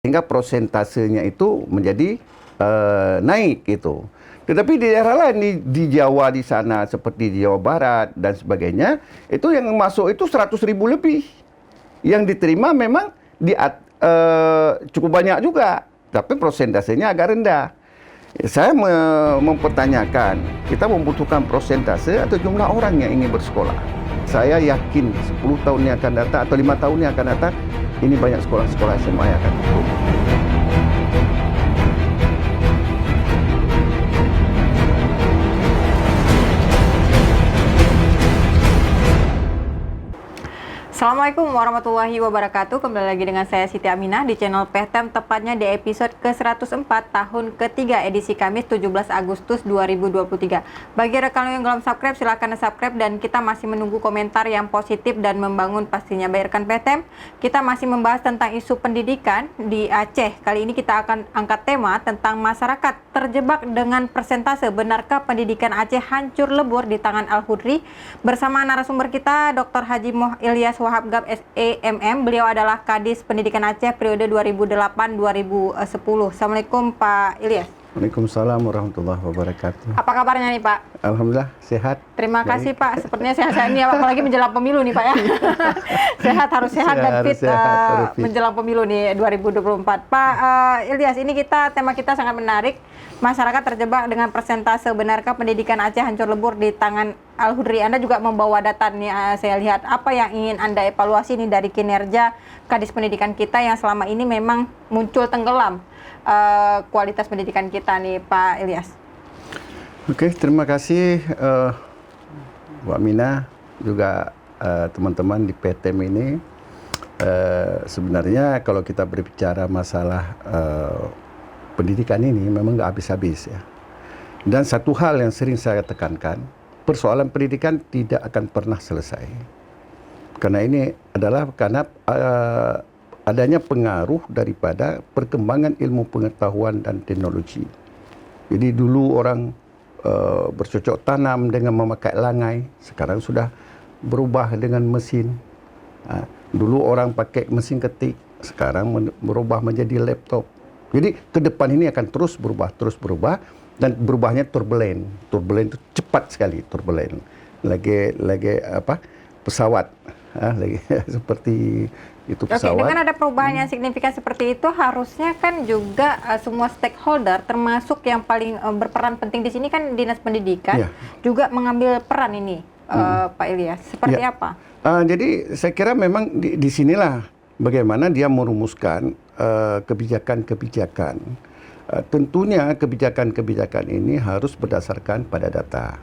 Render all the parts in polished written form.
sehingga prosentasenya itu menjadi naik gitu. Tetapi di daerah lain di Jawa di sana seperti di Jawa Barat dan sebagainya, itu yang masuk itu 100.000 lebih. Yang diterima memang cukup banyak juga, tapi prosentasenya agak rendah. Saya mempertanyakan, kita membutuhkan prosentase atau jumlah orang yang ingin bersekolah. Saya yakin 10 tahun yang akan datang atau 5 tahun yang akan datang, ini banyak sekolah-sekolah SMA yang akan tutup. Assalamualaikum warahmatullahi wabarakatuh. Kembali lagi dengan saya Siti Aminah di channel PTEM, tepatnya di episode ke-104 tahun ketiga edisi Kamis 17 Agustus 2023. Bagi rekan yang belum subscribe, silahkan subscribe, dan kita masih menunggu komentar yang positif dan membangun pastinya. Bagi rekan PTEM, kita masih membahas tentang isu pendidikan di Aceh. Kali ini kita akan angkat tema tentang masyarakat terjebak dengan persentase. Benarkah pendidikan Aceh hancur lebur di tangan Al-Hudri? Bersama narasumber kita Dr. Haji Moh Ilyas Wahab Gab SEMM. Beliau adalah Kadis Pendidikan Aceh periode 2008-2010. Assalamualaikum Pak Ilyas. Waalaikumsalam warahmatullahi wabarakatuh. Apa kabarnya nih Pak? Alhamdulillah sehat. Terima kasih Pak. Sepertinya sehat-sehat ini, apalagi menjelang pemilu nih Pak ya. Sehat, harus sehat dan fit menjelang pemilu nih 2024. Pak Ilyas, ini tema kita sangat menarik. Masyarakat terjebak dengan persentase. Benarkah pendidikan Aceh hancur lebur di tangan Al-Hudri? Anda juga membawa data nih, saya lihat. Apa yang ingin Anda evaluasi nih dari kinerja Kadis Pendidikan kita yang selama ini memang muncul tenggelam kualitas pendidikan kita nih Pak Ilyas? Oke, terima kasih Bu Aminah, juga teman-teman di PTEM ini. Sebenarnya kalau kita berbicara masalah pendidikan ini memang nggak habis-habis ya. Dan satu hal yang sering saya tekankan, persoalan pendidikan tidak akan pernah selesai. Karena ini adalah karena adanya pengaruh daripada perkembangan ilmu pengetahuan dan teknologi. Jadi dulu orang bercocok tanam dengan memakai langai, sekarang sudah berubah dengan mesin. Dulu orang pakai mesin ketik, sekarang berubah menjadi laptop. Jadi ke depan ini akan terus berubah, dan berubahnya turbulen. Turbulen itu cepat sekali, turbulen. Lagi pesawat, lagi seperti itu pesawat. Oke, dengan ada perubahan yang signifikan seperti itu, harusnya kan juga semua stakeholder, termasuk yang paling berperan penting di sini kan Dinas Pendidikan, juga mengambil peran ini, Pak Ilyas. Seperti apa? Jadi saya kira memang di sinilah bagaimana dia merumuskan kebijakan-kebijakan. Tentunya kebijakan-kebijakan ini harus berdasarkan pada data.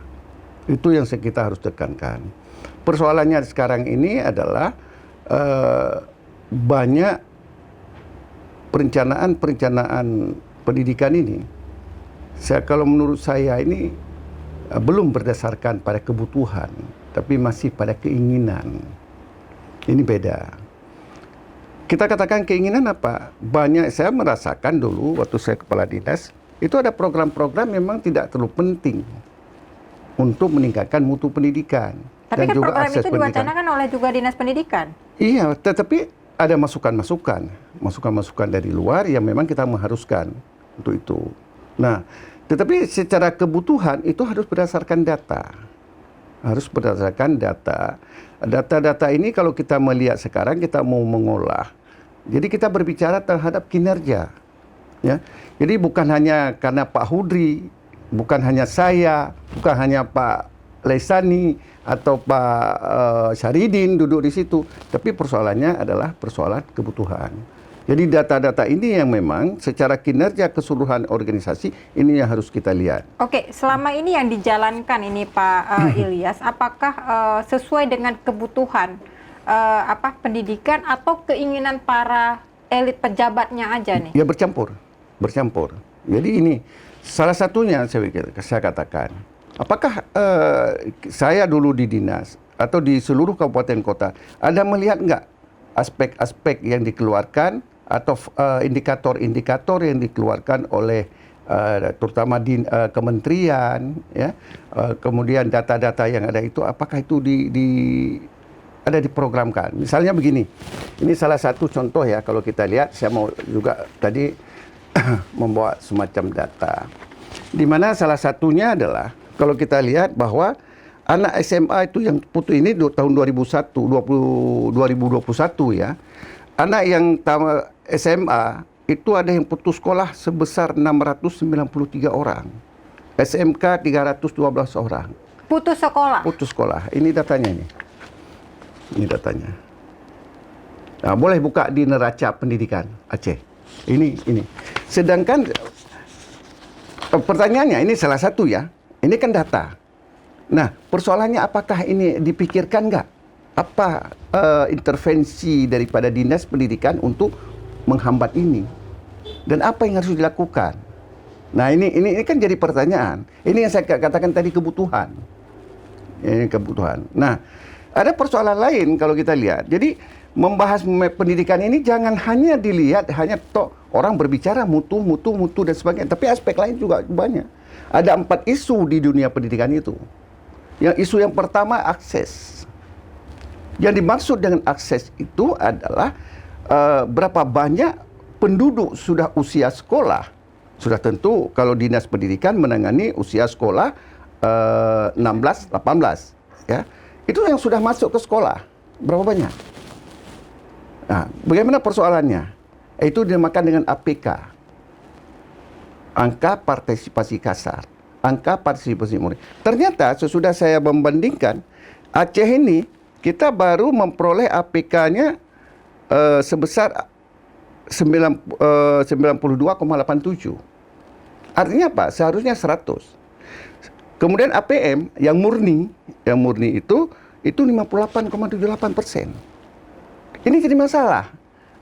Itu yang kita harus tekankan. Persoalannya sekarang ini adalah banyak perencanaan pendidikan ini. Kalau menurut saya ini belum berdasarkan pada kebutuhan, tapi masih pada keinginan. Ini beda. Kita katakan keinginan apa? Banyak, saya merasakan dulu waktu saya kepala dinas, itu ada program-program memang tidak terlalu penting untuk meningkatkan mutu pendidikan. Tapi kan program itu diwacanakan oleh juga Dinas Pendidikan. Iya, tetapi ada masukan-masukan dari luar yang memang kita mengharuskan untuk itu. Nah, tetapi secara kebutuhan itu harus berdasarkan data. Harus berdasarkan data. Data-data ini kalau kita melihat sekarang, kita mau mengolah. Jadi kita berbicara terhadap kinerja. Ya. Jadi bukan hanya karena Pak Hudri, bukan hanya saya, bukan hanya Pak Lesani atau Pak Syaridin duduk di situ, tapi persoalannya adalah persoalan kebutuhan. Jadi data-data ini yang memang secara kinerja keseluruhan organisasi ini yang harus kita lihat. Oke, selama ini yang dijalankan ini Pak Ilyas, apakah sesuai dengan kebutuhan pendidikan atau keinginan para elit pejabatnya aja nih? Ya bercampur. Jadi ini salah satunya saya katakan. Apakah saya dulu di dinas atau di seluruh kabupaten kota, Anda melihat nggak aspek-aspek yang dikeluarkan atau indikator-indikator yang dikeluarkan oleh terutama di kementerian, ya, kemudian data-data yang ada itu, apakah itu ada diprogramkan. Misalnya begini, ini salah satu contoh ya, kalau kita lihat, saya mau juga tadi membawa semacam data. Di mana salah satunya adalah, kalau kita lihat bahwa anak SMA itu yang putus ini tahun 2021 ya, anak yang SMA itu ada yang putus sekolah sebesar 693 orang. SMK 312 orang. Putus sekolah? Putus sekolah. Ini datanya ini. Ini datanya. Nah, boleh buka di neraca pendidikan Aceh. Ini. Sedangkan pertanyaannya, ini salah satu ya. Ini kan data. Nah, persoalannya apakah ini dipikirkan nggak? Apa intervensi daripada Dinas Pendidikan untuk menghambat ini? Dan apa yang harus dilakukan? Nah, ini kan jadi pertanyaan. Ini yang saya katakan tadi, kebutuhan. Ini kebutuhan. Nah, ada persoalan lain kalau kita lihat. Jadi membahas pendidikan ini jangan hanya dilihat hanya orang berbicara mutu dan sebagainya, tapi aspek lain juga banyak. Ada 4 isu di dunia pendidikan itu. Yang isu yang pertama, akses. Yang dimaksud dengan akses itu adalah berapa banyak penduduk sudah usia sekolah. Sudah tentu kalau Dinas Pendidikan menangani usia sekolah 16, 18 ya. Itu yang sudah masuk ke sekolah. Berapa banyak? Nah, bagaimana persoalannya? Itu dinamakan dengan APK. Angka partisipasi kasar. Angka partisipasi murid. Ternyata sesudah saya membandingkan, Aceh ini kita baru memperoleh APK-nya sebesar 92,87. Artinya apa? Seharusnya 100. Kemudian APM yang murni itu 58,78%. Ini jadi masalah.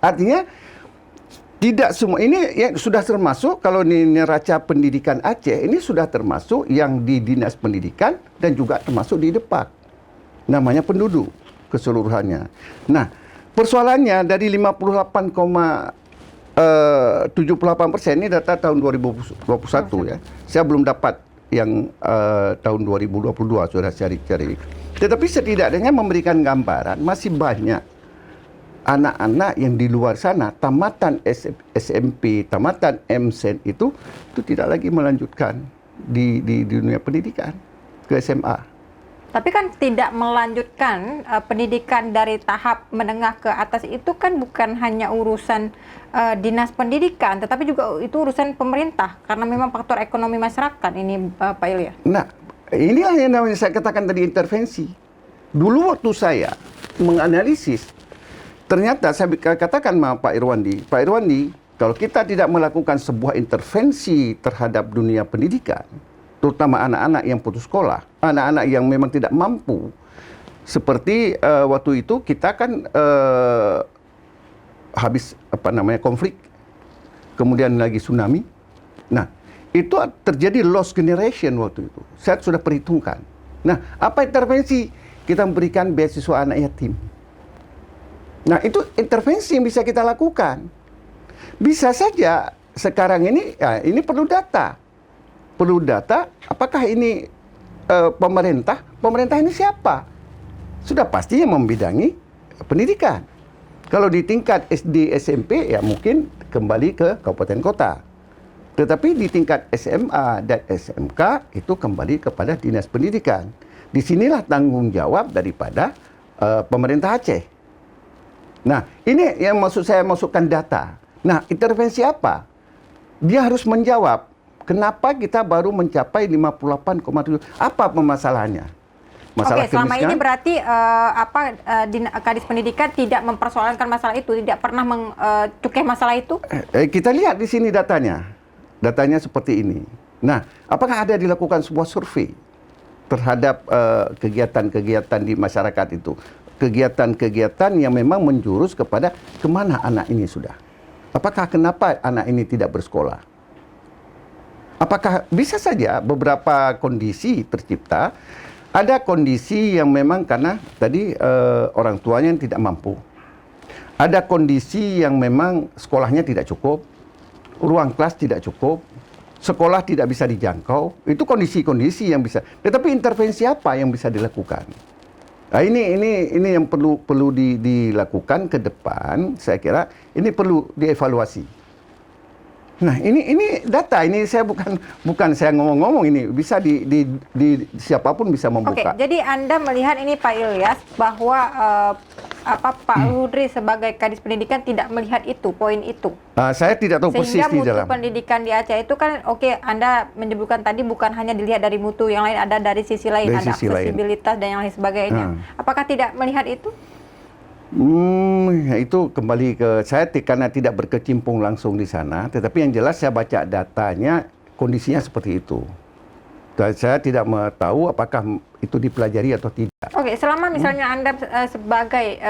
Artinya tidak semua ini yang sudah termasuk, kalau di neraca pendidikan Aceh ini sudah termasuk yang di Dinas Pendidikan dan juga termasuk di Depak. Namanya penduduk keseluruhannya. Nah, persoalannya dari 58,78% ini data tahun 2021 ya. Saya belum dapat yang tahun 2022, sudah cari-cari. Tetapi setidaknya memberikan gambaran masih banyak anak-anak yang di luar sana tamatan SMP, tamatan MSen itu tidak lagi melanjutkan di dunia pendidikan ke SMA. Tapi kan tidak melanjutkan pendidikan dari tahap menengah ke atas itu kan bukan hanya urusan Dinas Pendidikan, tetapi juga itu urusan pemerintah karena memang faktor ekonomi masyarakat ini, Pak Ilya. Nah, inilah yang namanya saya katakan tadi intervensi. Dulu waktu saya menganalisis, ternyata saya katakan sama Pak Irwandi, kalau kita tidak melakukan sebuah intervensi terhadap dunia pendidikan, terutama anak-anak yang putus sekolah, anak-anak yang memang tidak mampu. Seperti waktu itu kita kan habis konflik, kemudian lagi tsunami. Nah, itu terjadi lost generation waktu itu. Saya sudah perhitungkan. Nah, apa intervensi? Kita memberikan beasiswa anak yatim. Nah, itu intervensi yang bisa kita lakukan. Bisa saja sekarang ini, ini perlu data. Perlu data, apakah ini pemerintah? Pemerintah ini siapa? Sudah pasti yang membidangi pendidikan. Kalau di tingkat SD, SMP, ya mungkin kembali ke kabupaten kota. Tetapi di tingkat SMA dan SMK, itu kembali kepada Dinas Pendidikan. Disinilah tanggung jawab daripada pemerintah Aceh. Nah, ini yang maksud saya masukkan data. Nah, intervensi apa? Dia harus menjawab, kenapa kita baru mencapai 58,7? Apa permasalahannya? Masalah Oke, selama ini berarti Kadis Pendidikan tidak mempersoalkan masalah itu, tidak pernah mencukai masalah itu? Kita lihat di sini datanya. Datanya seperti ini. Nah, apakah ada dilakukan sebuah survei terhadap kegiatan-kegiatan di masyarakat itu? Kegiatan-kegiatan yang memang menjurus kepada kemana anak ini sudah? Apakah kenapa anak ini tidak bersekolah? Apakah bisa saja beberapa kondisi tercipta? Ada kondisi yang memang karena tadi orang tuanya yang tidak mampu. Ada kondisi yang memang sekolahnya tidak cukup, ruang kelas tidak cukup, sekolah tidak bisa dijangkau. Itu kondisi-kondisi yang bisa. Tetapi intervensi apa yang bisa dilakukan? Ini yang perlu dilakukan ke depan. Saya kira ini perlu dievaluasi. Nah, ini data, ini saya bukan saya ngomong-ngomong, ini bisa di siapapun bisa membuka. Oke, jadi Anda melihat ini Pak Ilyas bahwa Pak Ludri sebagai Kadis Pendidikan tidak melihat itu, poin itu. Saya tidak tahu persis Sehingga di mutu dalam. pendidikan di Aceh itu kan, oke, Anda menyebutkan tadi bukan hanya dilihat dari mutu, yang lain ada dari sisi lain, Dari ada sisi lain. aksesibilitas dan yang lain sebagainya. Apakah tidak melihat itu? Itu kembali ke saya karena tidak berkecimpung langsung di sana, tetapi yang jelas saya baca datanya kondisinya seperti itu. Dan saya tidak tahu apakah itu dipelajari atau tidak. Oke, selama misalnya Anda sebagai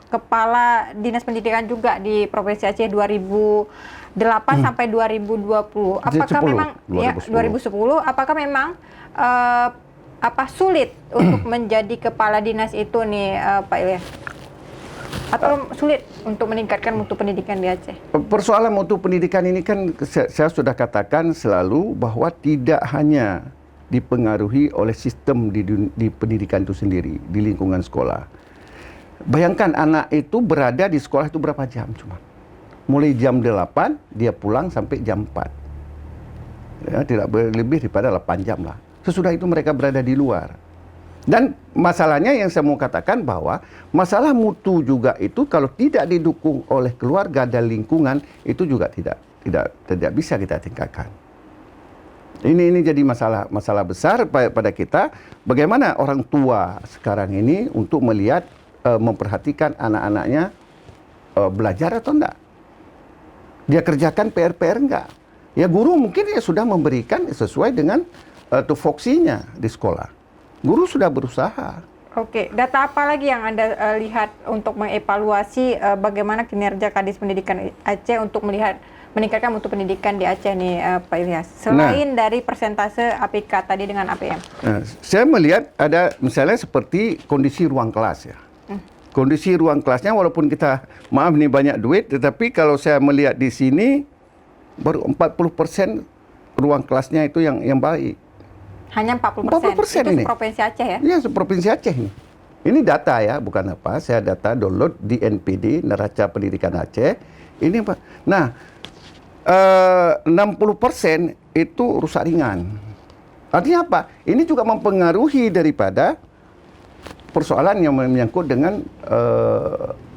Kepala Dinas Pendidikan juga di Provinsi Aceh 2008 sampai 2020, apakah 10, memang 2010, apakah memang sulit untuk menjadi kepala dinas itu nih Pak Ilyas? Atau sulit untuk meningkatkan mutu pendidikan di Aceh? Persoalan mutu pendidikan ini kan saya sudah katakan selalu bahwa tidak hanya dipengaruhi oleh sistem di pendidikan itu sendiri, di lingkungan sekolah. Bayangkan anak itu berada di sekolah itu berapa jam cuma. Mulai jam 8, dia pulang sampai jam 4. Ya, tidak lebih daripada 8 jam lah. Sesudah itu mereka berada di luar. Dan masalahnya yang saya mau katakan bahwa masalah mutu juga itu kalau tidak didukung oleh keluarga dan lingkungan itu juga tidak bisa kita tingkatkan. Ini jadi masalah besar pada kita. Bagaimana orang tua sekarang ini untuk melihat memperhatikan anak-anaknya belajar atau enggak? Dia kerjakan PR-PR enggak? Ya guru mungkin ya sudah memberikan sesuai dengan tupoksinya di sekolah. Guru sudah berusaha. Oke, data apa lagi yang Anda lihat untuk mengevaluasi bagaimana kinerja Kadis Pendidikan Aceh untuk meningkatkan mutu pendidikan di Aceh nih Pak Ilyas? Selain dari persentase APK tadi dengan APM. Saya melihat ada misalnya seperti kondisi ruang kelas ya. Kondisi ruang kelasnya walaupun kita maaf nih banyak duit, tetapi kalau saya melihat di sini baru 40% ruang kelasnya itu yang baik. Hanya 40%. 40% itu ini. Provinsi Aceh ya? Iya, Provinsi Aceh ini. Ini data ya, bukan apa. Saya data download di NPD, Neraca Pendidikan Aceh. Ini Pak. Nah, 60% itu rusak ringan. Artinya apa? Ini juga mempengaruhi daripada persoalan yang menyangkut dengan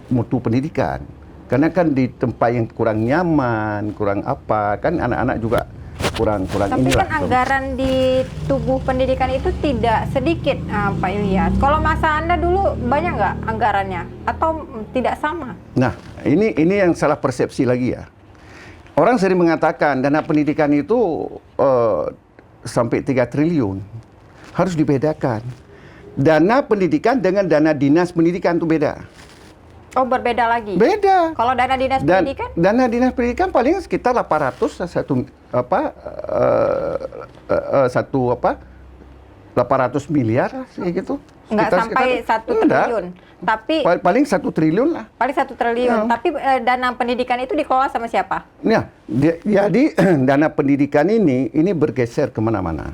mutu pendidikan. Karena kan di tempat yang kurang nyaman, kurang apa, kan anak-anak juga kurang Tapi inilah. kan anggaran di tubuh pendidikan itu tidak sedikit, Pak Ilyas. Kalau masa Anda dulu banyak nggak anggarannya? Atau tidak sama? Nah, ini yang salah persepsi lagi ya. Orang sering mengatakan dana pendidikan itu sampai 3 triliun. Harus dibedakan. Dana pendidikan dengan dana dinas pendidikan itu beda. Oh, berbeda lagi? Beda. Kalau dana dinas pendidikan? Dana dinas pendidikan paling sekitar 800 800 miliar kayak gitu. Nggak sampai 1 triliun. Tapi paling 1 triliun lah. paling 1 triliun. Tapi dana pendidikan itu dikelola sama siapa? Nah, jadi dana pendidikan ini bergeser kemana-mana.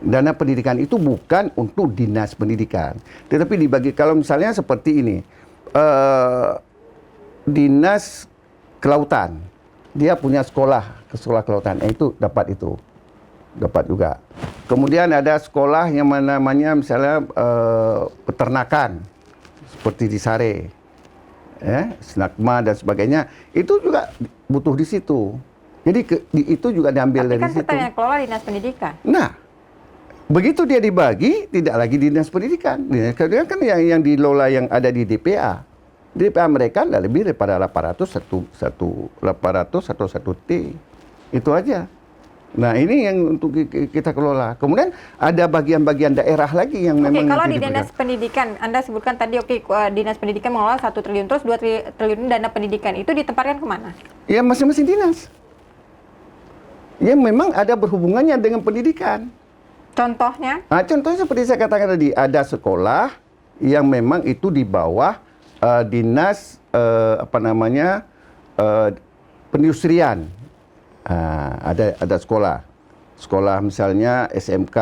Dana pendidikan itu bukan untuk dinas pendidikan, tetapi dibagi kalau misalnya seperti ini. Dinas Kelautan, dia punya sekolah kelautan, itu dapat juga. Kemudian ada sekolah yang namanya misalnya peternakan, seperti di Sare, Snagma dan sebagainya, itu juga butuh di situ. Jadi itu juga diambil dari situ. Tapi kan yang kelola dinas pendidikan. Nah, begitu dia dibagi, tidak lagi dinas pendidikan. Dinas pendidikan kan yang dikelola yang ada di DPA. DPA mereka tidak lebih daripada 800 atau 1 T. Itu aja. Nah, ini yang untuk kita kelola. Kemudian ada bagian-bagian daerah lagi yang memang... Oke, kalau di dinas pendidikan, Anda sebutkan tadi, dinas pendidikan mengelola 1 triliun, terus 2 triliun dana pendidikan, itu ditempatkan kemana? Ya, masing-masing dinas. Ya, memang ada berhubungannya dengan pendidikan. Contohnya? Nah, contohnya seperti saya katakan tadi, ada sekolah yang memang itu di bawah dinas perindustrian. Ada sekolah misalnya SMK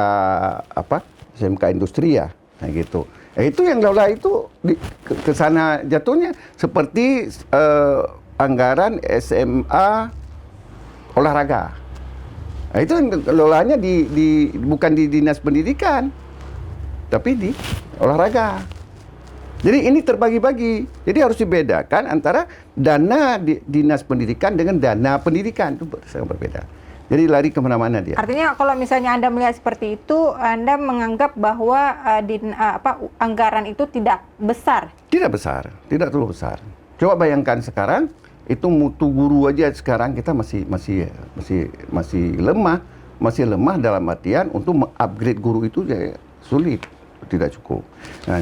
SMK industri ya, nah gitu. Itu yang lola itu ke sana jatuhnya seperti anggaran SMA olahraga. Itu lolanya bukan di dinas pendidikan, tapi di olahraga. Jadi ini terbagi-bagi. Jadi harus dibedakan antara dana dinas pendidikan dengan dana pendidikan, itu sangat berbeda. Jadi lari kemana-mana dia. Artinya kalau misalnya Anda melihat seperti itu, Anda menganggap bahwa anggaran itu tidak besar? Tidak besar, tidak terlalu besar. Coba bayangkan sekarang, itu mutu guru aja sekarang kita masih lemah dalam artian untuk mengupgrade guru itu ya sulit, tidak cukup. Nah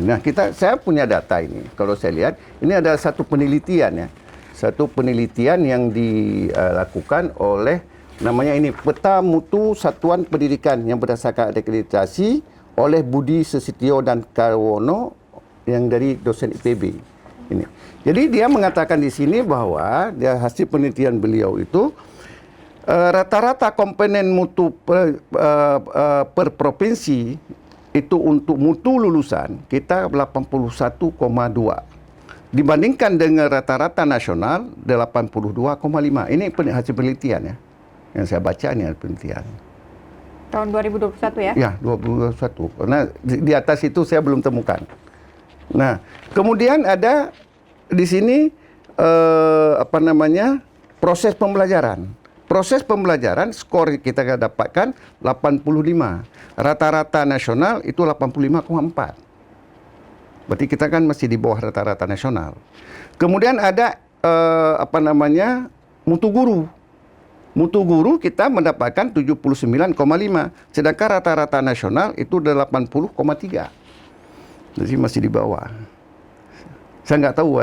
saya punya data ini. Kalau saya lihat, ini ada satu penelitian ya, satu penelitian yang dilakukan oleh namanya ini Peta Mutu Satuan Pendidikan yang berdasarkan akreditasi oleh Budi Sesitio dan Karwono yang dari dosen IPB. Ini. Jadi dia mengatakan di sini bahwa dia hasil penelitian beliau itu rata-rata komponen mutu per provinsi itu untuk mutu lulusan kita 81,2 dibandingkan dengan rata-rata nasional 82,5. Ini hasil penelitian ya. Yang saya baca ini penelitian. Tahun 2021 ya? Ya, 2021. Karena di atas itu saya belum temukan. Nah, kemudian ada di sini proses pembelajaran. Proses pembelajaran skor kita dapatkan 85. Rata-rata nasional itu 85,4. Berarti kita kan masih di bawah rata-rata nasional. Kemudian ada mutu guru. Mutu guru kita mendapatkan 79,5, sedangkan rata-rata nasional itu 80,3. Jadi masih di bawah. Saya nggak tahu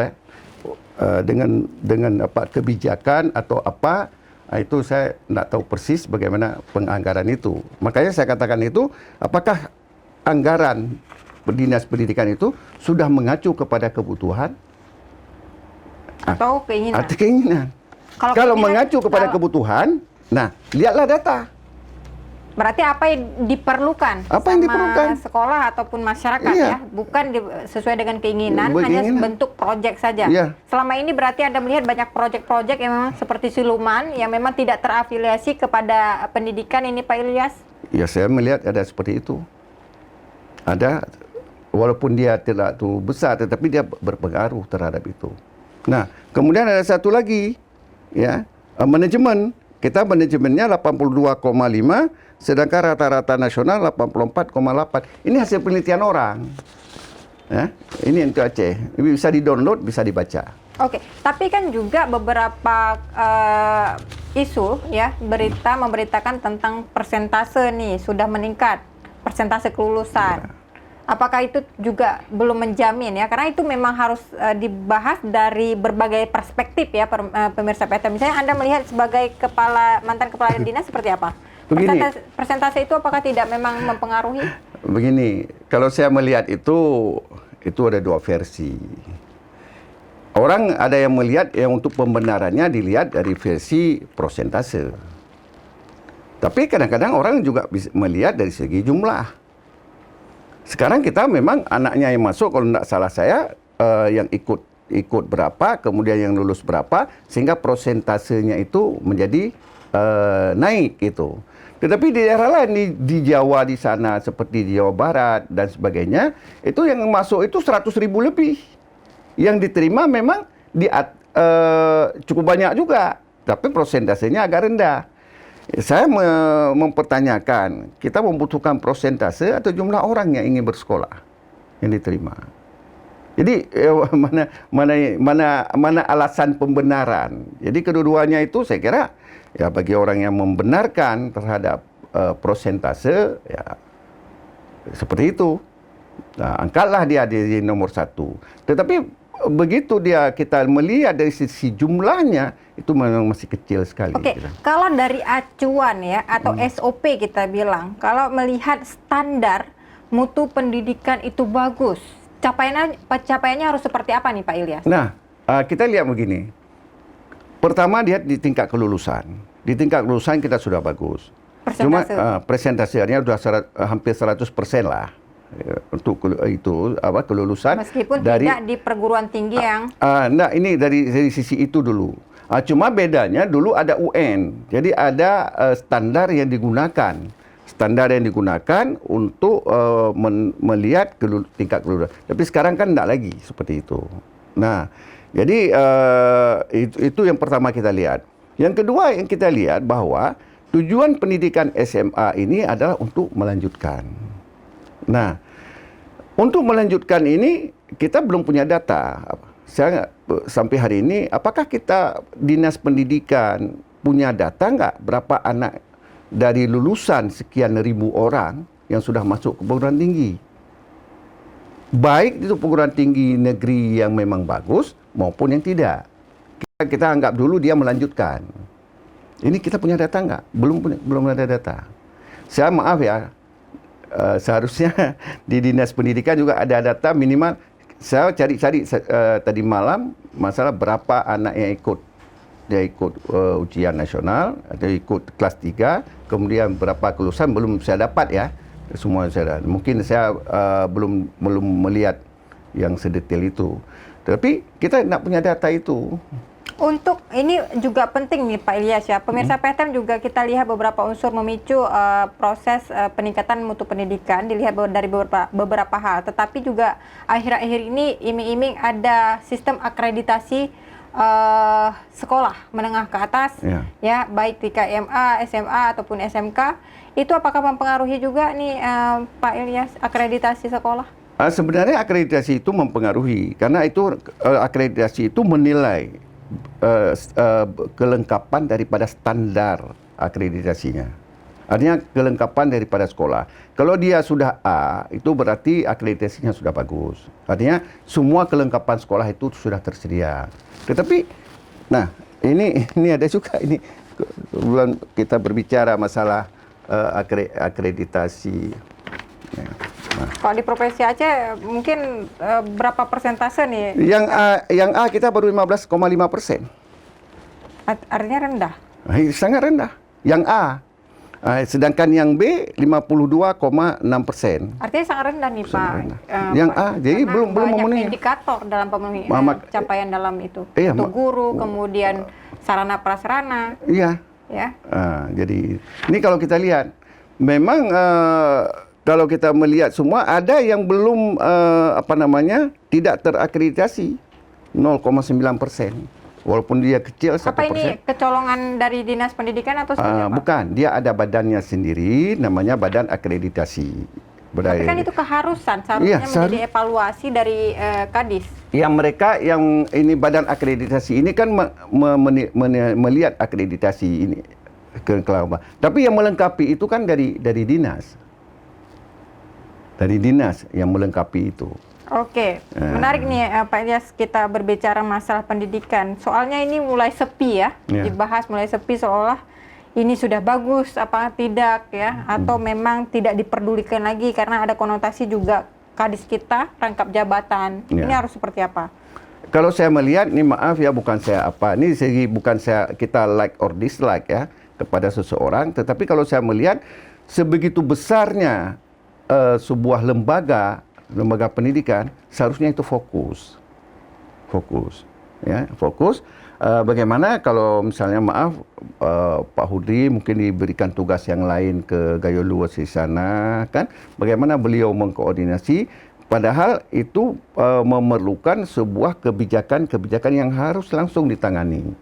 dengan apa kebijakan atau apa, itu saya nggak tahu persis bagaimana penganggaran itu. Makanya saya katakan itu, apakah anggaran dinas pendidikan itu sudah mengacu kepada kebutuhan atau keinginan? Atau keinginan. Kalau mengacu kepada kebutuhan, nah lihatlah data. Berarti apa yang diperlukan sama sekolah ataupun masyarakat ya, bukan sesuai dengan keinginan, hanya bentuk proyek saja. Iya. Selama ini berarti Anda melihat banyak proyek-proyek yang memang seperti siluman, yang memang tidak terafiliasi kepada pendidikan ini Pak Ilyas? Ya, saya melihat ada seperti itu. Ada, walaupun dia tidak terlalu besar, tetapi dia berpengaruh terhadap itu. Nah, kemudian ada satu lagi, ya, manajemen. Kita manajemennya 82,5, sedangkan rata-rata nasional 84,8. Ini hasil penelitian orang. Ya, ini yang ke Aceh. Ini bisa di-download, bisa dibaca. Oke, tapi kan juga beberapa isu ya, berita memberitakan tentang persentase nih sudah meningkat, persentase kelulusan. Ya. Apakah itu juga belum menjamin ya? Karena itu memang harus dibahas dari berbagai perspektif ya, pemirsa PTM. Misalnya Anda melihat sebagai mantan kepala dinas seperti apa? Persentase itu apakah tidak memang mempengaruhi? Begini, kalau saya melihat itu ada dua versi. Orang ada yang melihat yang untuk pembenarannya dilihat dari versi persentase. Tapi kadang-kadang orang juga bisa melihat dari segi jumlah. Sekarang kita memang anaknya yang masuk, kalau tidak salah saya, yang ikut berapa, kemudian yang lulus berapa, sehingga prosentasenya itu menjadi naik gitu. Tetapi di daerah lain, di Jawa di sana, seperti di Jawa Barat dan sebagainya, itu yang masuk itu 100.000 lebih. Yang diterima memang cukup banyak juga, tapi prosentasenya agak rendah. Saya mempertanyakan, kita membutuhkan prosentase atau jumlah orang yang ingin bersekolah yang diterima. Jadi mana alasan pembenaran? Jadi kedua-duanya itu saya kira ya bagi orang yang membenarkan terhadap prosentase ya seperti itu. Nah, angkatlah dia di nomor 1. Tetapi begitu kita melihat dari sisi jumlahnya itu memang masih kecil sekali. Oke, kalau dari acuan ya atau SOP kita bilang, kalau melihat standar mutu pendidikan itu bagus, capaiannya harus seperti apa nih Pak Ilyas? Nah, kita lihat begini. Pertama lihat di tingkat kelulusan. Di tingkat kelulusan kita sudah bagus. Cuma presentasinya sudah hampir 100% lah. itu apa kelulusan Meskipun dari tidak di perguruan tinggi yang nah ini dari sisi itu dulu. Cuma bedanya dulu ada UN. Jadi ada standar yang digunakan. Standar yang digunakan untuk melihat tingkat kelulusan. Tapi sekarang kan tidak lagi seperti itu. Nah, jadi itu yang pertama kita lihat. Yang kedua yang kita lihat bahwa tujuan pendidikan SMA ini adalah untuk melanjutkan. Nah, untuk melanjutkan ini kita belum punya data. Saya sampai hari ini, apakah kita Dinas Pendidikan punya data nggak berapa anak dari lulusan sekian ribu orang yang sudah masuk ke perguruan tinggi? Baik itu perguruan tinggi negeri yang memang bagus maupun yang tidak. Kita anggap dulu dia melanjutkan. Ini kita punya data nggak? Belum ada data. Saya maaf ya, seharusnya di Dinas Pendidikan juga ada data minimal. Saya cari-cari tadi malam masalah berapa anak yang ikut. Dia ikut ujian nasional, atau ikut kelas 3, kemudian berapa kelulusan belum saya dapat ya. Semua saya dapat. Mungkin saya belum melihat yang sedetail itu. Tapi kita tidak punya data itu. Untuk ini juga penting nih Pak Ilyas ya, pemirsa PTM juga kita lihat beberapa unsur memicu proses peningkatan mutu pendidikan, dilihat dari beberapa hal. Tetapi juga akhir-akhir ini iming-iming ada sistem akreditasi sekolah menengah ke atas, ya baik di KMA, SMA ataupun SMK. Itu apakah mempengaruhi juga nih Pak Ilyas akreditasi sekolah? Sebenarnya akreditasi itu mempengaruhi, karena itu akreditasi itu menilai kelengkapan daripada standar akreditasinya. Artinya kelengkapan daripada sekolah. Kalau dia sudah A, itu berarti akreditasinya sudah bagus. Artinya semua kelengkapan sekolah itu sudah tersedia. Tetapi, nah ini ada juga ini bulan kita berbicara masalah akreditasi. Kalau di Provinsi Aceh mungkin berapa persentase nih? Yang A kita baru 15,5%. Artinya rendah? Sangat rendah. Yang A. Sedangkan yang B 52,6%. Artinya sangat rendah nih Pak. Yang A, jadi belum memenuhi indikator dalam pemenuhi capaian dalam itu. Iya, untuk guru, kemudian sarana prasarana. Iya. Ya. Jadi ini kalau kita lihat, memang kalau kita melihat semua ada yang belum tidak terakreditasi 0,9%. Walaupun dia kecil 1%. Apa ini kecolongan dari Dinas Pendidikan atau seperti apa? Bukan, dia ada badannya sendiri, namanya Badan Akreditasi. Tapi kan itu keharusan, seharusnya menjadi evaluasi dari Kadis. Yang mereka yang ini Badan Akreditasi ini kan melihat akreditasi ini kelengkapan. Tapi yang melengkapi itu kan dari dinas. Dari dinas yang melengkapi itu. Oke, menarik nih Pak Ilyas kita berbicara masalah pendidikan. Soalnya ini mulai sepi ya, dibahas mulai sepi seolah ini sudah bagus apa tidak ya, atau memang tidak diperdulikan lagi karena ada konotasi juga Kadis kita rangkap jabatan. Ini harus seperti apa? Kalau saya melihat, ini maaf ya bukan saya ini segi bukan saya kita like or dislike ya kepada seseorang, tetapi kalau saya melihat sebegitu besarnya sebuah lembaga pendidikan, seharusnya itu fokus. Bagaimana kalau misalnya maaf Pak Hudri mungkin diberikan tugas yang lain ke Gayo Luas di sana kan, bagaimana beliau mengkoordinasi, padahal itu memerlukan sebuah kebijakan yang harus langsung ditangani.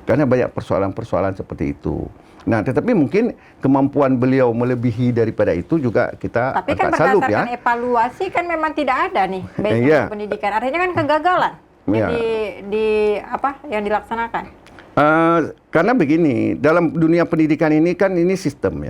Karena banyak persoalan-persoalan seperti itu. Nah, tetapi mungkin kemampuan beliau melebihi daripada itu juga kita tapi kan agak salut ya. berdasarkan evaluasi kan memang tidak ada nih pendidikan. Artinya kan kegagalan yang dilaksanakan. Karena begini, dalam dunia pendidikan ini kan ini sistem.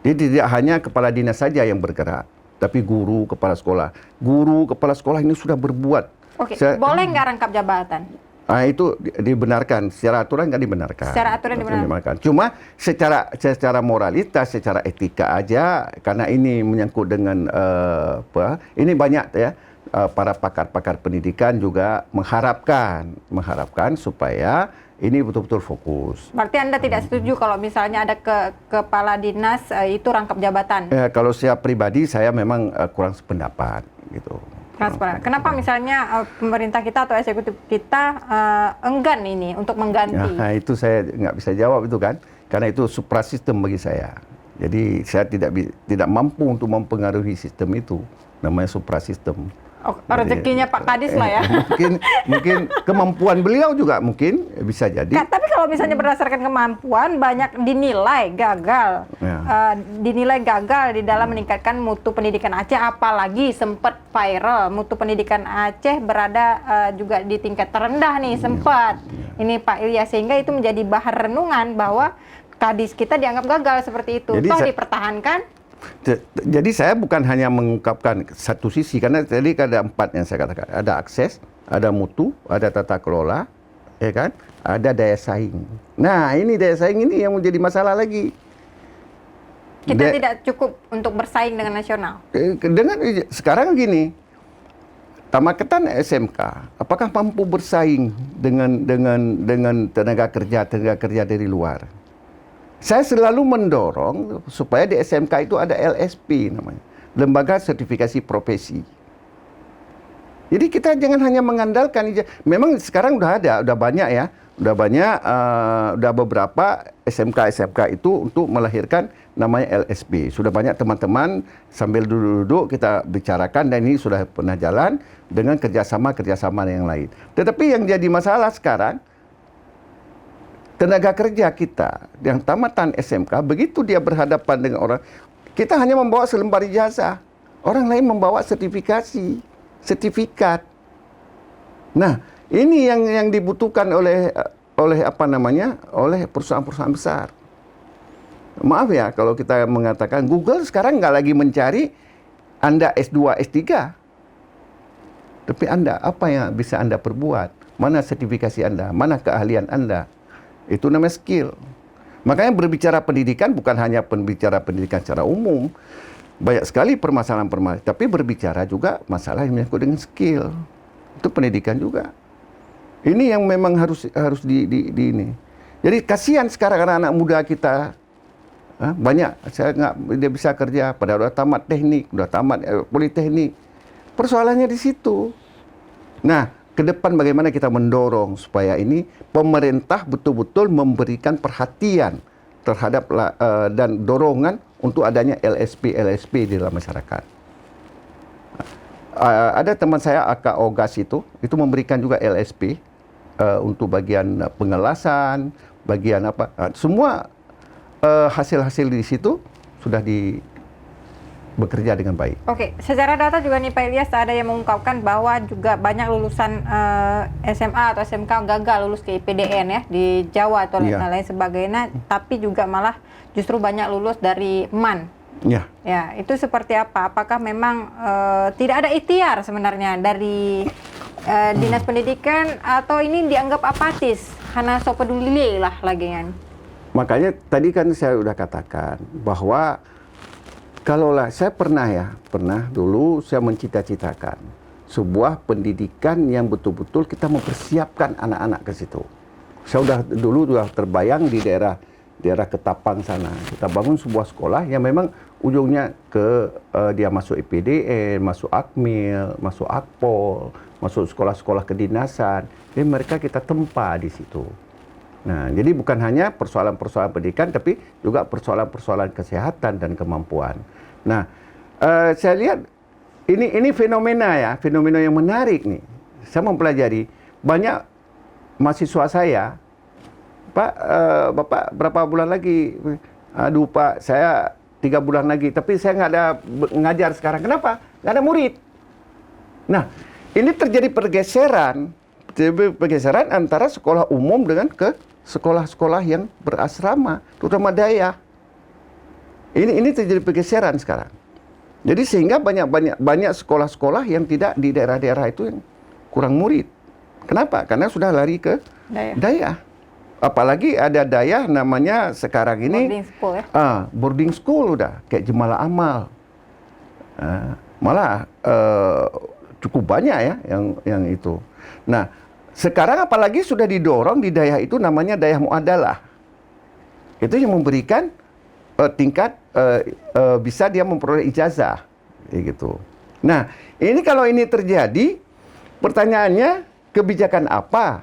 Jadi tidak hanya kepala dinas saja yang bergerak, tapi guru, kepala sekolah. Guru, kepala sekolah ini sudah berbuat. Oke, boleh nggak rangkap jabatan? Itu dibenarkan, secara aturan nggak dibenarkan. Secara aturan dibenarkan. Cuma secara moralitas, secara etika aja, karena ini menyangkut dengan ini banyak ya para pakar-pakar pendidikan juga mengharapkan supaya ini betul-betul fokus. Berarti Anda tidak setuju kalau misalnya ada kepala dinas itu rangkap jabatan? Kalau saya pribadi, saya memang kurang sependapat gitu. Kenapa misalnya pemerintah kita atau eksekutif kita enggan ini untuk mengganti? Nah, itu saya nggak bisa jawab itu kan, karena itu suprasistem bagi saya. Jadi saya tidak mampu untuk mempengaruhi sistem itu, namanya suprasistem. Oh, rezekinya Pak Kadis lah ya. Mungkin kemampuan beliau juga mungkin bisa jadi. Tapi kalau misalnya berdasarkan kemampuan banyak dinilai gagal, di dalam meningkatkan mutu pendidikan Aceh, apalagi sempat viral mutu pendidikan Aceh berada juga di tingkat terendah nih sempat. Ini Pak Ilyas, sehingga itu menjadi bahan renungan bahwa Kadis kita dianggap gagal seperti itu. Toh dipertahankan. Jadi saya bukan hanya mengungkapkan satu sisi, karena tadi ada 4 yang saya katakan. Ada akses, ada mutu, ada tata kelola, ya kan? Ada daya saing. Nah, ini daya saing ini yang menjadi masalah lagi. Kita tidak cukup untuk bersaing dengan nasional. Sekarang gini, Tamakatan SMK, apakah mampu bersaing dengan tenaga kerja dari luar? Saya selalu mendorong supaya di SMK itu ada LSP namanya, Lembaga Sertifikasi Profesi. Jadi kita jangan hanya mengandalkan, memang sekarang udah banyak ya, udah beberapa SMK itu untuk melahirkan namanya LSP. Sudah banyak teman-teman sambil duduk-duduk kita bicarakan, dan ini sudah pernah jalan dengan kerjasama yang lain. Tetapi yang jadi masalah sekarang, tenaga kerja kita yang tamatan SMK, begitu dia berhadapan dengan orang, kita hanya membawa selembar ijazah, orang lain membawa sertifikat. Nah, ini yang dibutuhkan oleh perusahaan-perusahaan besar. Maaf ya kalau kita mengatakan Google sekarang nggak lagi mencari Anda S2, S3, tapi Anda apa yang bisa Anda perbuat, mana sertifikasi Anda, mana keahlian Anda. Itu namanya skill. Makanya berbicara pendidikan bukan hanya berbicara pendidikan secara umum. Banyak sekali permasalahan-permasalahan. Tapi berbicara juga masalah yang menyangkut dengan skill. Itu pendidikan juga. Ini yang memang harus ini. Jadi kasihan sekarang anak-anak muda kita. Banyak. Dia bisa kerja. Padahal udah tamat teknik. Udah tamat politeknik. Persoalannya di situ. Nah, ke depan bagaimana kita mendorong supaya ini pemerintah betul-betul memberikan perhatian terhadap dan dorongan untuk adanya LSP di dalam masyarakat. Ada teman saya AK Ogas itu memberikan juga LSP untuk bagian pengelasan, bagian apa, semua hasil-hasil di situ sudah bekerja dengan baik. Oke, secara data juga nih Pak Ilyas, ada yang mengungkapkan bahwa juga banyak lulusan SMA atau SMK gagal lulus ke IPDN ya di Jawa atau lain sebagainya, tapi juga malah justru banyak lulus dari MAN. Ya. Ya, itu seperti apa? Apakah memang tidak ada ikhtiar sebenarnya dari Dinas Pendidikan, atau ini dianggap apatis? Hana so peduli lah lagi kan. Makanya tadi kan saya udah katakan bahwa saya pernah dulu saya mencita-citakan sebuah pendidikan yang betul-betul kita mempersiapkan anak-anak ke situ. Saya dulu terbayang di daerah Ketapang sana. Kita bangun sebuah sekolah yang memang ujungnya dia masuk IPDN, masuk Akmil, masuk Akpol, masuk sekolah-sekolah kedinasan. Jadi mereka kita tempa di situ. Nah, jadi bukan hanya persoalan-persoalan pendidikan, tapi juga persoalan-persoalan kesehatan dan kemampuan. Nah, saya lihat ini fenomena yang menarik nih. Saya mempelajari banyak mahasiswa saya, Pak, Bapak berapa bulan lagi? Aduh Pak, saya 3 bulan lagi, tapi saya nggak ada ngajar sekarang. Kenapa? Nggak ada murid. Nah, ini terjadi pergeseran antara sekolah umum dengan sekolah-sekolah yang berasrama, terutama daya. Ini terjadi pergeseran sekarang. Jadi sehingga banyak sekolah-sekolah yang tidak di daerah-daerah itu yang kurang murid. Kenapa? Karena sudah lari ke daya. Apalagi ada daya namanya sekarang ini boarding school ya. Boarding school udah kayak Jemalah Amal. Malah cukup banyak ya yang itu. Nah, sekarang apalagi sudah didorong di daerah itu namanya daerah muadalah. Itu yang memberikan tingkat bisa dia memperoleh ijazah gitu. Nah, ini kalau ini terjadi, pertanyaannya kebijakan apa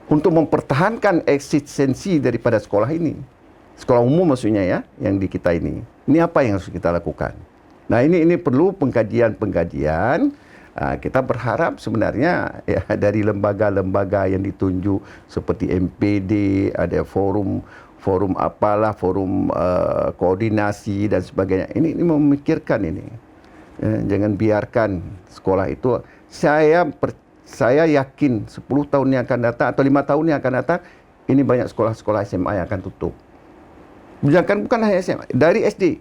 untuk mempertahankan eksistensi daripada sekolah ini? Sekolah umum maksudnya ya, yang di kita ini. Ini apa yang harus kita lakukan? Nah, ini perlu pengkajian. Kita berharap sebenarnya ya, dari lembaga-lembaga yang ditunjuk seperti MPD, ada forum apalah, forum koordinasi dan sebagainya. Ini memikirkan ini. Jangan biarkan sekolah itu. Saya yakin 10 tahun yang akan datang atau 5 tahun yang akan datang, ini banyak sekolah-sekolah SMA yang akan tutup. Bukan hanya SMA, dari SD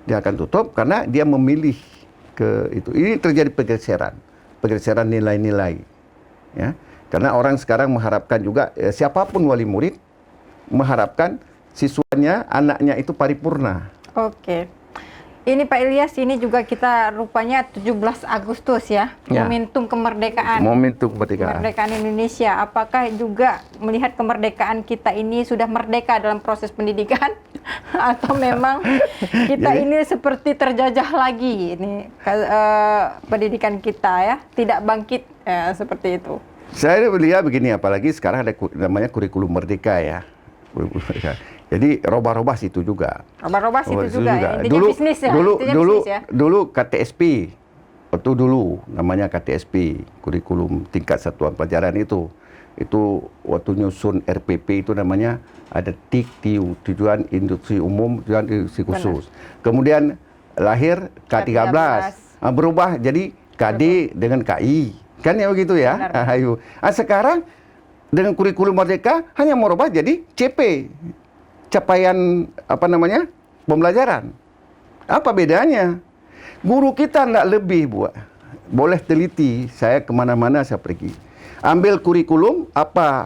dia akan tutup karena dia memilih ke itu. Ini terjadi pergeseran nilai-nilai. Ya, karena orang sekarang mengharapkan juga siapapun wali murid mengharapkan siswanya, anaknya itu paripurna. Oke. Ini Pak Ilyas, ini juga kita rupanya 17 Agustus ya, momentum kemerdekaan. Momentum kemerdekaan. Kemerdekaan Indonesia. Apakah juga melihat kemerdekaan kita ini sudah merdeka dalam proses pendidikan? Atau memang kita ini seperti terjajah lagi ini pendidikan kita ya, tidak bangkit seperti itu? Saya melihat begini, apalagi sekarang ada namanya kurikulum merdeka ya. Jadi robah-robah situ juga. Robah-robah situ juga. Ya. Dulu, bisnis ya. dulu KTSP. Waktu dulu namanya KTSP, kurikulum tingkat satuan pelajaran itu. Itu waktu nyusun RPP itu namanya ada TIU, tujuan industri umum, tujuan industri khusus. Benar. Kemudian lahir K13. Berubah jadi KD dengan KI. Kan ya begitu ya. Sekarang dengan kurikulum merdeka hanya merubah jadi CP. Capaian pembelajaran. Apa bedanya? Guru kita tidak lebih boleh teliti. Saya kemana-mana saya pergi. Ambil kurikulum, apa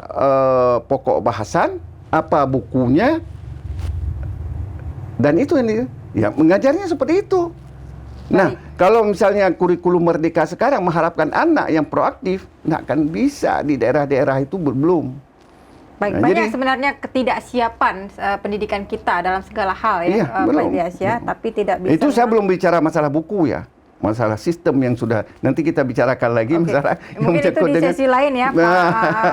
pokok bahasan, apa bukunya, dan itu ini ya mengajarnya seperti itu. Nah, kalau misalnya kurikulum merdeka sekarang mengharapkan anak yang proaktif, nggak akan bisa di daerah-daerah itu belum. Baik, banyak sebenarnya ketidaksiapan pendidikan kita dalam segala hal ya, Pak Ilyas ya, tapi tidak bisa. Itu saya belum bicara masalah buku ya, masalah sistem yang sudah nanti kita bicarakan lagi. Masalah mungkin itu di sesi lain ya,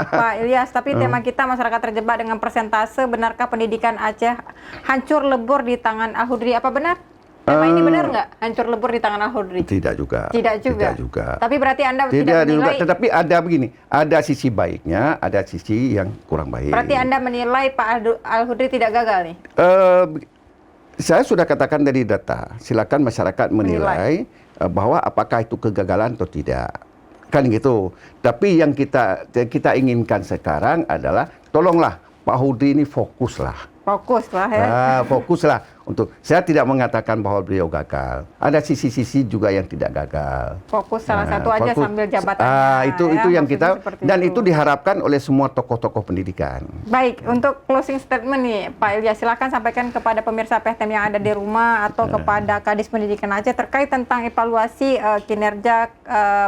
Pak Ilyas. Tapi tema kita masyarakat terjebak dengan persentase. Benarkah pendidikan Aceh hancur lebur di tangan Al-Hudri? Apa benar? Tema ini benar nggak? Hancur lebur di tangan Al-Hudri? Tidak juga. Tidak juga. Tapi berarti Anda tidak menilai. Tetapi ada begini, ada sisi baiknya, ada sisi yang kurang baik. Berarti Anda menilai Pak Al-Hudri tidak gagal nih? Saya sudah katakan dari data. Silakan masyarakat menilai bahwa apakah itu kegagalan atau tidak. Kan gitu. Tapi yang kita inginkan sekarang adalah tolonglah Pak Hudri ini fokuslah. Fokuslah ya. Fokuslah untuk. Saya tidak mengatakan bahwa beliau gagal. Ada sisi-sisi juga yang tidak gagal. Fokus salah satu aja sambil jabatannya. Itu yang kita dan itu diharapkan oleh semua tokoh-tokoh pendidikan. Baik, untuk closing statement nih, Pak Ilyas, silakan sampaikan kepada pemirsa PTM yang ada di rumah atau kepada Kadis Pendidikan Aceh terkait tentang evaluasi kinerja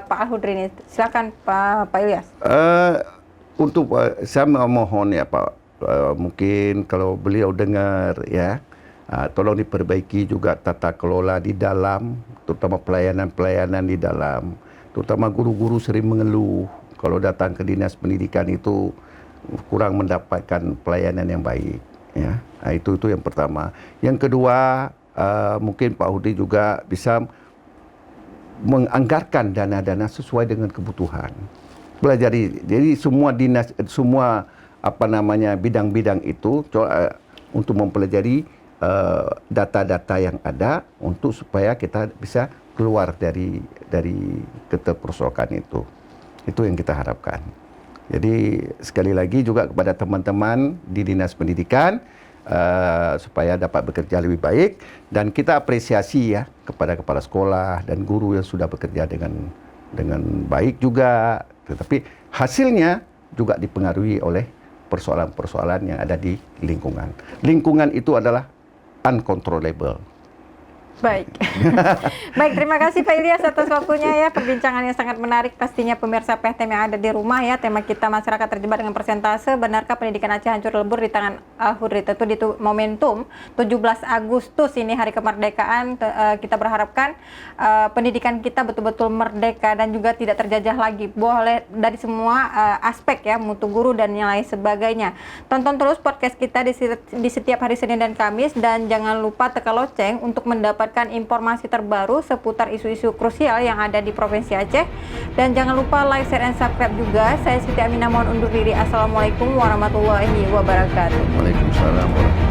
Pak Al-Hudri ini. Silakan Pak Ilyas. Untuk saya mohon ya Pak. Mungkin kalau beliau dengar ya, tolong diperbaiki juga tata kelola di dalam, terutama pelayanan-pelayanan di dalam, terutama guru-guru sering mengeluh kalau datang ke dinas pendidikan itu kurang mendapatkan pelayanan yang baik ya. Itu yang pertama. Yang kedua, mungkin Pak Hudri juga bisa menganggarkan dana-dana sesuai dengan kebutuhan. Pelajari, jadi semua dinas, semua bidang-bidang itu untuk mempelajari data-data yang ada untuk supaya kita bisa keluar dari keterperosotan itu. Itu yang kita harapkan. Jadi sekali lagi juga kepada teman-teman di Dinas Pendidikan supaya dapat bekerja lebih baik, dan kita apresiasi ya kepada kepala sekolah dan guru yang sudah bekerja dengan baik juga. Tetapi hasilnya juga dipengaruhi oleh persoalan-persoalan yang ada di lingkungan. Lingkungan itu adalah uncontrollable. Baik. Baik, terima kasih Pak Ilyas atas waktunya ya. Perbincangan yang sangat menarik pastinya pemirsa PTM yang ada di rumah ya. Tema kita masyarakat terjebak dengan persentase. Benarkah pendidikan Aceh hancur lebur di tangan Al-Hudri? Tentu di momentum 17 Agustus ini hari kemerdekaan, kita berharapkan pendidikan kita betul-betul merdeka dan juga tidak terjajah lagi. Boleh dari semua aspek ya, mutu guru dan yang lain sebagainya. Tonton terus podcast kita di setiap hari Senin dan Kamis, dan jangan lupa tekan lonceng untuk mendapatkan informasi terbaru seputar isu-isu krusial yang ada di Provinsi Aceh. Dan jangan lupa like, share, and subscribe juga. Saya Siti Aminah mohon undur diri. Assalamualaikum warahmatullahi wabarakatuh. Waalaikumsalam warahmatullahi wabarakatuh.